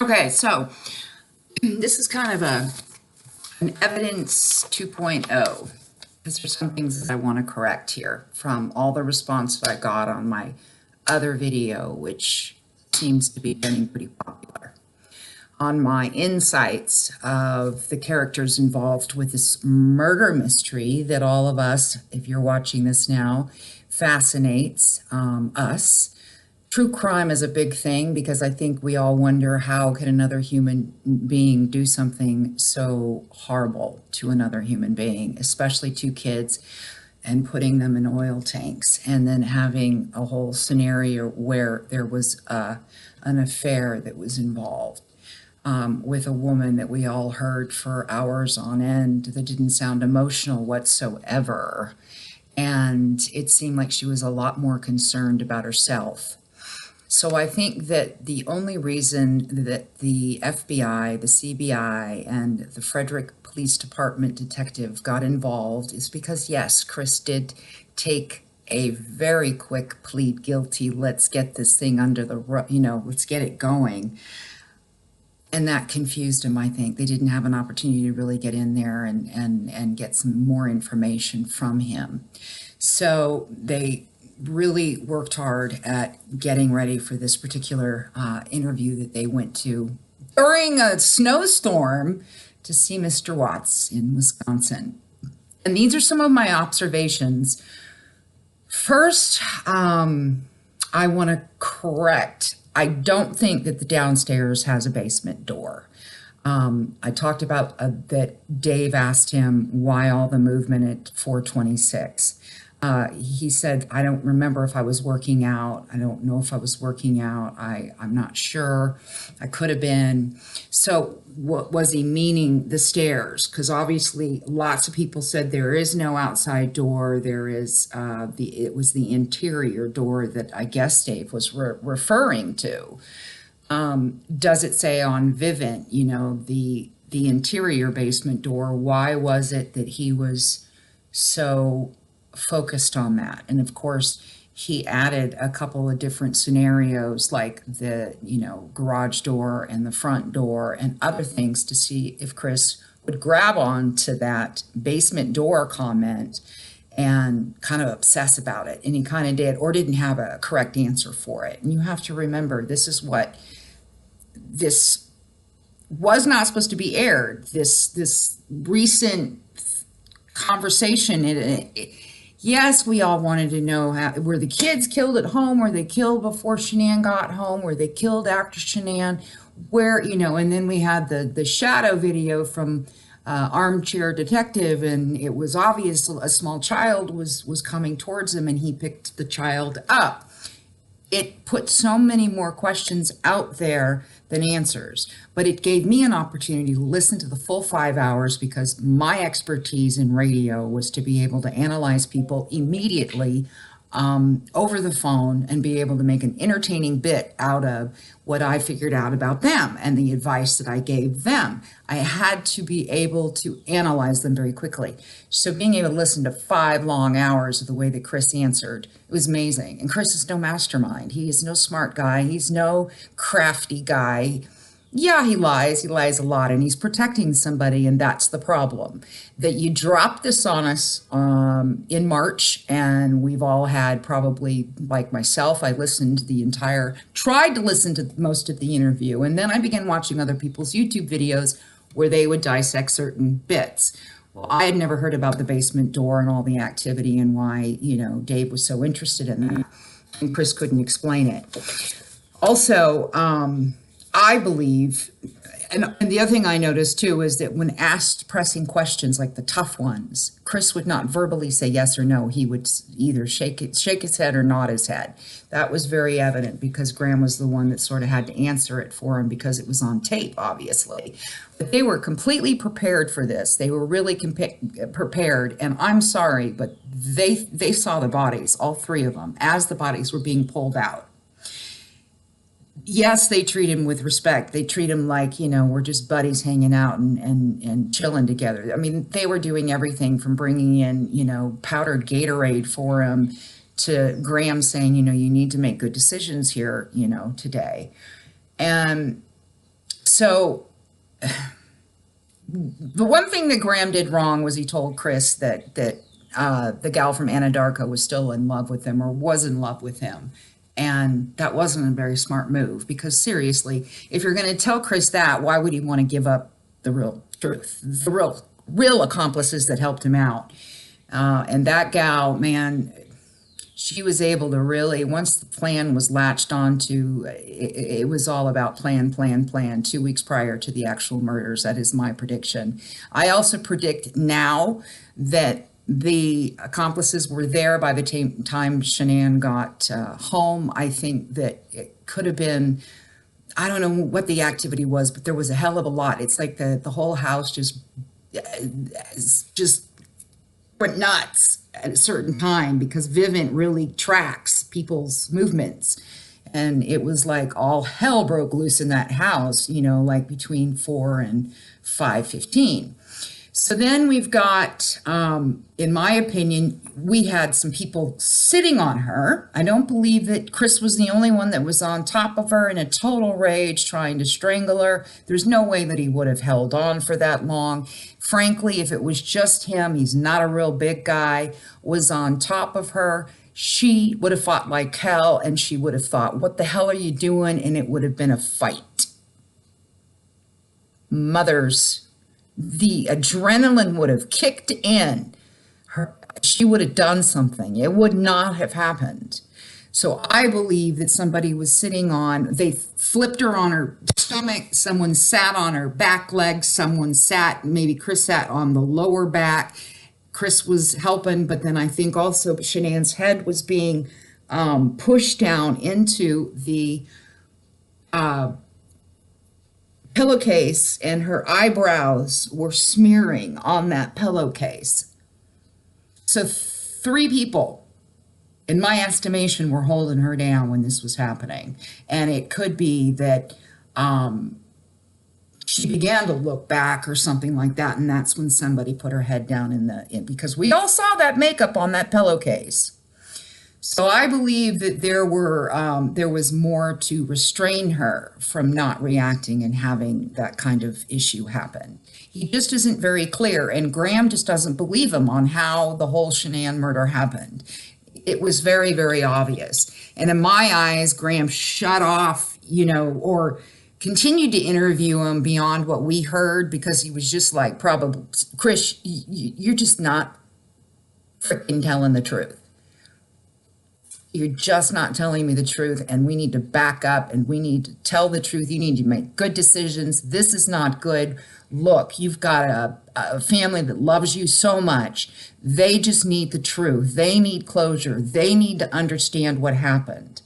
Okay, so this is kind of an evidence 2.0, because there's some things that I want to correct here from all the response that I got on my other video, which seems to be getting pretty popular. On my insights of the characters involved with this murder mystery that all of us, if you're watching this now, fascinates us. True crime is a big thing because I think we all wonder, how can another human being do something so horrible to another human being, especially two kids, and putting them in oil tanks, and then having a whole scenario where there was an affair that was involved with a woman that we all heard for hours on end that didn't sound emotional whatsoever. And it seemed like she was a lot more concerned about herself. So I think that the only reason that the FBI, the CBI, and the Frederick Police Department detective got involved is because, yes, Chris did take a very quick plead guilty. Let's get this thing under the, let's get it going. And that confused him, I think. They didn't have an opportunity to really get in there and get some more information from him. So they really worked hard at getting ready for this particular interview that they went to during a snowstorm to see Mr. Watts in Wisconsin. And these are some of my observations. First, I want to correct. I don't think that the downstairs has a basement door. I talked about that Dave asked him why all the movement at 426. He said, I don't remember if I was working out. I don't know if I was working out. I'm not sure. I could have been. So what was he meaning? The stairs? Because obviously lots of people said there is no outside door. There is it was the interior door that I guess Dave was referring to. Does it say on Vivint, the interior basement door? Why was it that he was so focused on that? And of course, he added a couple of different scenarios like the, garage door and the front door and other things to see if Chris would grab on to that basement door comment and kind of obsess about it. And he kind of did, or didn't have a correct answer for it. And you have to remember, this was not supposed to be aired. This recent conversation, yes, we all wanted to know, were the kids killed at home? Were they killed before Shanann got home? Were they killed after Shanann? Where, and then we had the shadow video from Armchair Detective, and it was obvious a small child was coming towards him, and he picked the child up. It put so many more questions out there than answers, but it gave me an opportunity to listen to the full 5 hours, because my expertise in radio was to be able to analyze people immediately over the phone and be able to make an entertaining bit out of what I figured out about them and the advice that I gave them. I had to be able to analyze them very quickly. So being able to listen to 5 long hours of the way that Chris answered, it was amazing. And Chris is no mastermind. He is no smart guy. He's no crafty guy. Yeah, he lies a lot, and he's protecting somebody, and that's the problem. That you dropped this on us in March, and we've all had, probably like myself, I tried to listen to most of the interview, and then I began watching other people's YouTube videos where they would dissect certain bits. Well, I had never heard about the basement door and all the activity and why, Dave was so interested in that, and Chris couldn't explain it. Also, I believe, and the other thing I noticed too, is that when asked pressing questions like the tough ones, Chris would not verbally say yes or no. He would either shake his head or nod his head. That was very evident because Graham was the one that sort of had to answer it for him because it was on tape, obviously. But they were completely prepared for this. They were really prepared, and I'm sorry, but they saw the bodies, all 3 of them, as the bodies were being pulled out. Yes, they treat him with respect. They treat him like, we're just buddies hanging out and chilling together. I mean, they were doing everything from bringing in, powdered Gatorade for him to Graham saying, you need to make good decisions here, today. And So the one thing that Graham did wrong was he told Chris that the gal from Anadarko was still in love with him or was in love with him. And that wasn't a very smart move, because seriously, if you're going to tell Chris that, why would he want to give up the real truth, the real accomplices that helped him out? And that gal, man, she was able to really, once the plan was latched onto, it was all about plan, 2 weeks prior to the actual murders. That is my prediction. I also predict now that the accomplices were there by the time Shanann got home. I think that it could have been, I don't know what the activity was, but there was a hell of a lot. It's like the whole house just went nuts at a certain time, because Vivint really tracks people's movements. And it was like all hell broke loose in that house, you know, like between 4 and 5:15. So then we've got, in my opinion, we had some people sitting on her. I don't believe that Chris was the only one that was on top of her in a total rage, trying to strangle her. There's no way that he would have held on for that long. Frankly, if it was just him, he's not a real big guy, was on top of her, she would have fought like hell, and she would have thought, what the hell are you doing? And it would have been a fight. Mothers, the adrenaline would have kicked in. She would have done something. It would not have happened. So I believe that somebody was sitting on, they flipped her on her stomach, someone sat on her back leg, someone sat, maybe Chris sat on the lower back. Chris was helping, but then I think also Shanann's head was being pushed down into the pillowcase, and her eyebrows were smearing on that pillowcase. So 3 people, in my estimation, were holding her down when this was happening. And it could be that she began to look back or something like that, and that's when somebody put her head down because we all saw that makeup on that pillowcase. So I believe that there was more to restrain her from not reacting and having that kind of issue happen. He just isn't very clear, and Graham just doesn't believe him on how the whole Shanann murder happened. It was very, very obvious. And in my eyes, Graham shut off, or continued to interview him beyond what we heard, because he was just like, probably, Chris, you're just not freaking telling the truth. You're just not telling me the truth, and we need to back up, and we need to tell the truth. You need to make good decisions. This is not good. Look, you've got a family that loves you so much. They just need the truth. They need closure. They need to understand what happened.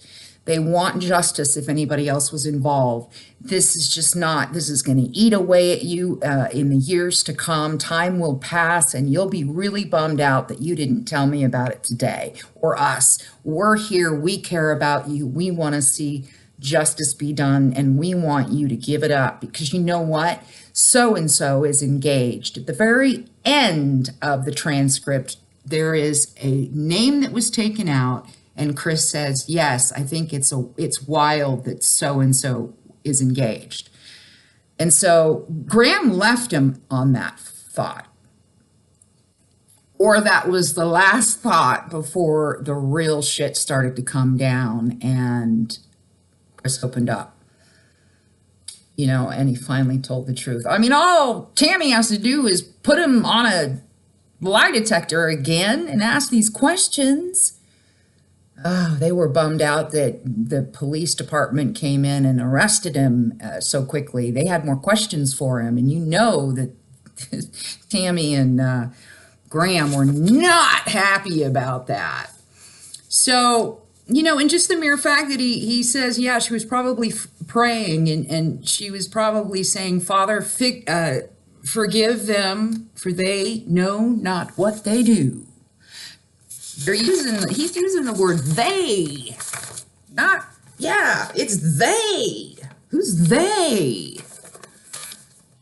They want justice if anybody else was involved. This is going to eat away at you in the years to come. Time will pass, and you'll be really bummed out that you didn't tell me about it today, or us. We're here. We care about you. We want to see justice be done, and we want you to give it up, because you know what? So-and-so is engaged. At the very end of the transcript, there is a name that was taken out, and Chris says, yes, I think it's wild that so-and-so is engaged. And so Graham left him on that thought. Or that was the last thought before the real shit started to come down, and Chris opened up. And he finally told the truth. I mean, all Tammy has to do is put him on a lie detector again and ask these questions. Oh, they were bummed out that the police department came in and arrested him so quickly. They had more questions for him. And that Tammy and Graham were not happy about that. So, and just the mere fact that he says, yeah, she was probably praying, and she was probably saying, Father, forgive them, for they know not what they do. He's using the word they, it's they. Who's they?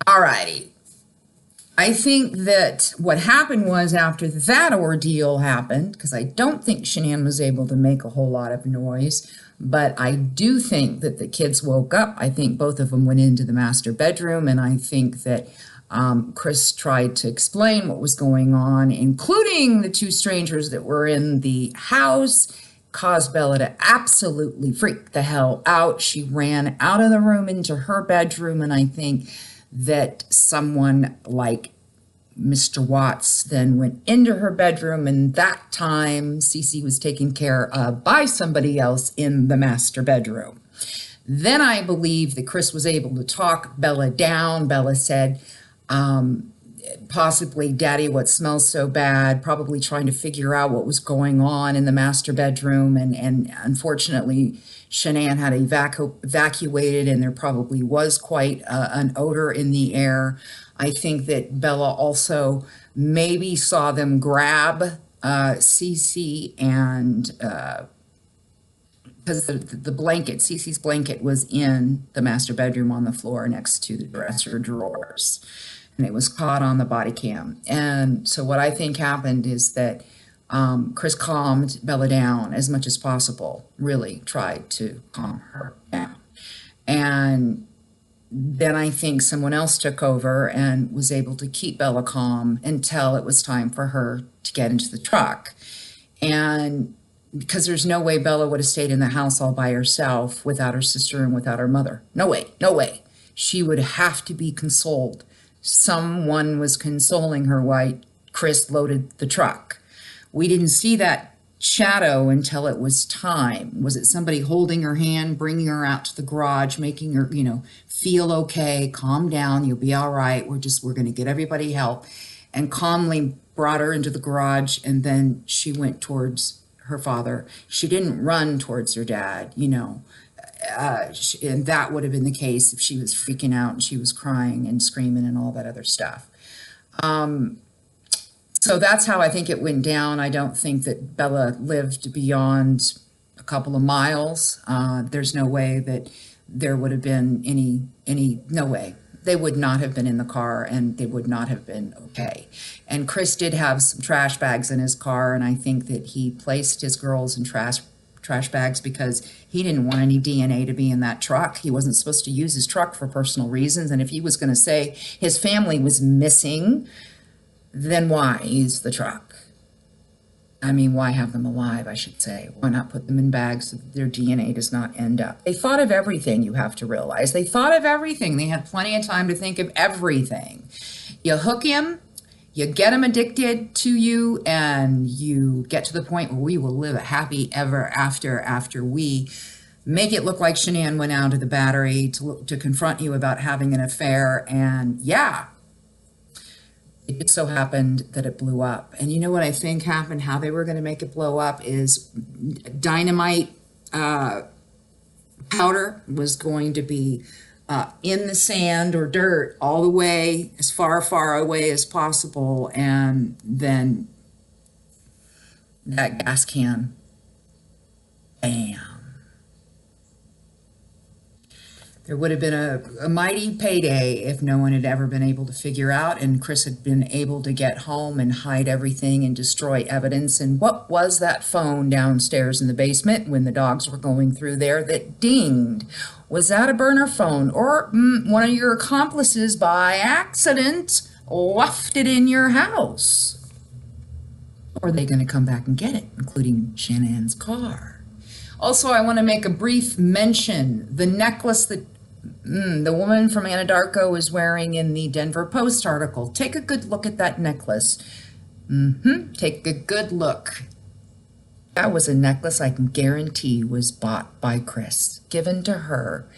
All righty. I think that what happened was after that ordeal happened, because I don't think Shanann was able to make a whole lot of noise, but I do think that the kids woke up. I think both of them went into the master bedroom, and I think that Chris tried to explain what was going on, including the two strangers that were in the house, caused Bella to absolutely freak the hell out. She ran out of the room into her bedroom, and I think that someone like Mr. Watts then went into her bedroom, and that time Cece was taken care of by somebody else in the master bedroom. Then I believe that Chris was able to talk Bella down. Bella said, possibly, Daddy, what smells so bad, probably trying to figure out what was going on in the master bedroom. And unfortunately, Shanann had evacuated, and there probably was quite an odor in the air. I think that Bella also maybe saw them grab Cece, and because the blanket, Cece's blanket was in the master bedroom on the floor next to the dresser drawers, and it was caught on the body cam. And so what I think happened is that Chris calmed Bella down as much as possible, really tried to calm her down. And then I think someone else took over and was able to keep Bella calm until it was time for her to get into the truck. And because there's no way Bella would have stayed in the house all by herself without her sister and without her mother. No way, no way. She would have to be consoled. Someone was consoling her while Chris loaded the truck. We didn't see that shadow until it was time. Was it somebody holding her hand, bringing her out to the garage, making her, feel okay, calm down, you'll be all right, we're going to get everybody help, and calmly brought her into the garage, and then she went towards her father. She didn't run towards her dad, and that would have been the case if she was freaking out and she was crying and screaming and all that other stuff. So that's how I think it went down. I don't think that Bella lived beyond a couple of miles. There's no way that there would have been no way. They would not have been in the car, and they would not have been okay. And Chris did have some trash bags in his car, and I think that he placed his girls in trash bags because he didn't want any DNA to be in that truck. He wasn't supposed to use his truck for personal reasons, and if he was going to say his family was missing, then why use the truck? I mean, why have them alive, I should say? Why not put them in bags so that their DNA does not end up? They thought of everything, you have to realize. They thought of everything. They had plenty of time to think of everything. You hook him, you get him addicted to you, and you get to the point where we will live a happy ever after we make it look like Shanann went out to the battery to confront you about having an affair, and yeah, it so happened that it blew up. And you know what I think happened, how they were going to make it blow up is dynamite powder was going to be in the sand or dirt all the way, as far away as possible. And then that gas can, bam. There would have been a mighty payday if no one had ever been able to figure out, and Chris had been able to get home and hide everything and destroy evidence. And what was that phone downstairs in the basement when the dogs were going through there that dinged? Was that a burner phone, or one of your accomplices by accident left it in your house? Or are they going to come back and get it, including Shanann's car? Also, I want to make a brief mention. The necklace that the woman from Anadarko is wearing in the Denver Post article. Take a good look at that necklace. Take a good look. That was a necklace I can guarantee was bought by Chris, given to her.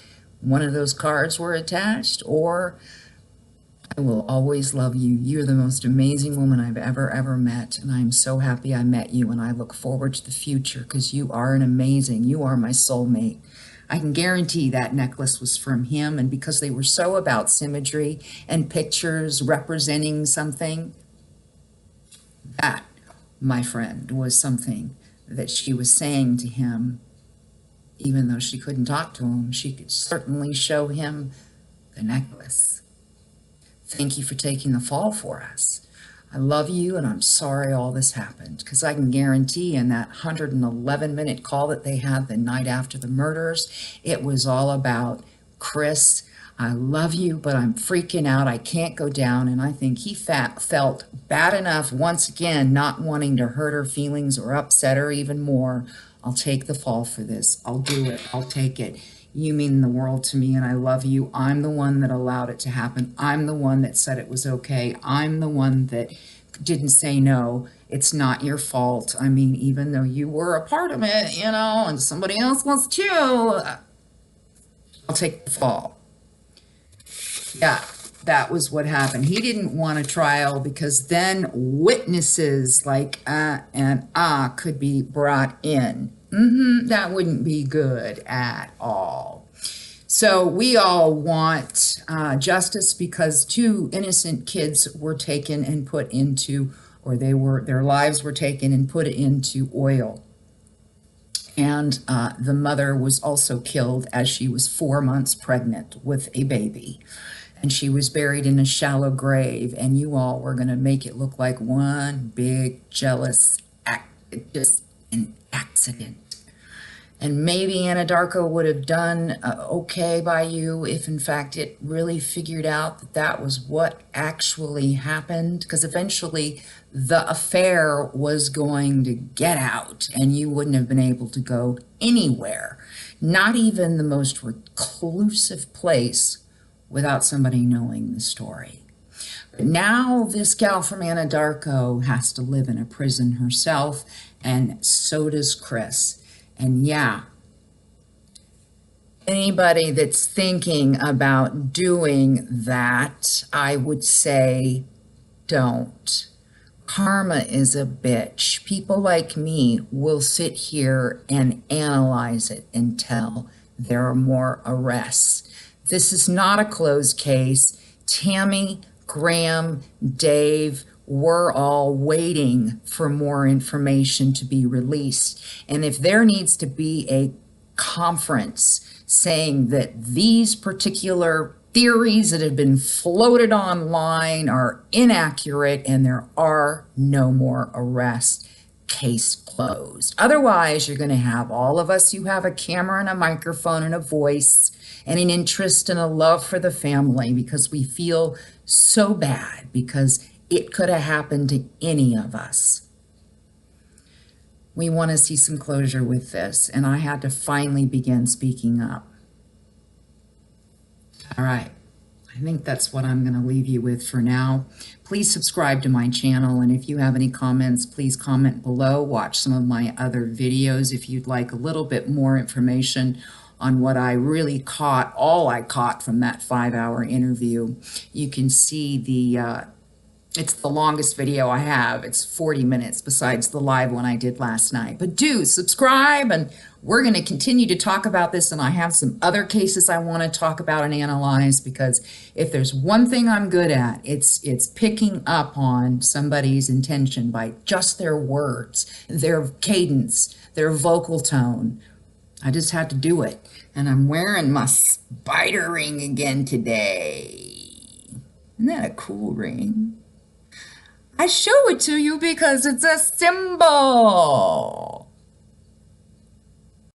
One of those cards were attached, or I will always love you. You're the most amazing woman I've ever met, and I'm so happy I met you, and I look forward to the future because you are you are my soulmate. I can guarantee that necklace was from him, and because they were so about symmetry and pictures representing something, that, my friend, was something that she was saying to him. Even though she couldn't talk to him, she could certainly show him the necklace. Thank you for taking the fall for us. I love you, and I'm sorry all this happened, because I can guarantee in that 111-minute call that they had the night after the murders, it was all about, Chris, I love you, but I'm freaking out. I can't go down. And I think he felt bad enough, once again, not wanting to hurt her feelings or upset her even more. I'll take the fall for this. I'll do it. I'll take it. You mean the world to me, and I love you. I'm the one that allowed it to happen. I'm the one that said it was okay. I'm the one that didn't say no. It's not your fault. I mean, even though you were a part of it, you know, and somebody else was too, I'll take the fall. Yeah, that was what happened. He didn't want a trial because then witnesses like and could be brought in. That wouldn't be good at all. So we all want justice because 2 innocent kids were taken and put into, or their lives were taken and put into oil. And the mother was also killed as she was 4 months pregnant with a baby. And she was buried in a shallow grave, and you all were going to make it look like one big jealous just an accident. And maybe Anadarko would have done okay by you if, in fact, it really figured out that that was what actually happened, because eventually the affair was going to get out, and you wouldn't have been able to go anywhere, not even the most reclusive place, without somebody knowing the story. But now this gal from Anadarko has to live in a prison herself, and so does Chris. And yeah, anybody that's thinking about doing that, I would say don't. Karma is a bitch. People like me will sit here and analyze it until there are more arrests. This is not a closed case. Tammy, Graham, Dave, we're all waiting for more information to be released. And if there needs to be a conference saying that these particular theories that have been floated online are inaccurate and there are no more arrests, case closed. Otherwise, you're going to have all of us who have a camera and a microphone and a voice and an interest and a love for the family because we feel so bad because it could have happened to any of us. We want to see some closure with this, and I had to finally begin speaking up. All right, I think that's what I'm going to leave you with for now. Please subscribe to my channel, and if you have any comments, please comment below. Watch some of my other videos if you'd like a little bit more information on what I really caught, all I caught from that 5-hour interview. You can see it's the longest video I have. It's 40 minutes besides the live one I did last night. But do subscribe, and we're going to continue to talk about this, and I have some other cases I want to talk about and analyze, because if there's one thing I'm good at, it's picking up on somebody's intention by just their words, their cadence, their vocal tone. I just had to do it. And I'm wearing my spider ring again today. Isn't that a cool ring? I show it to you because it's a symbol.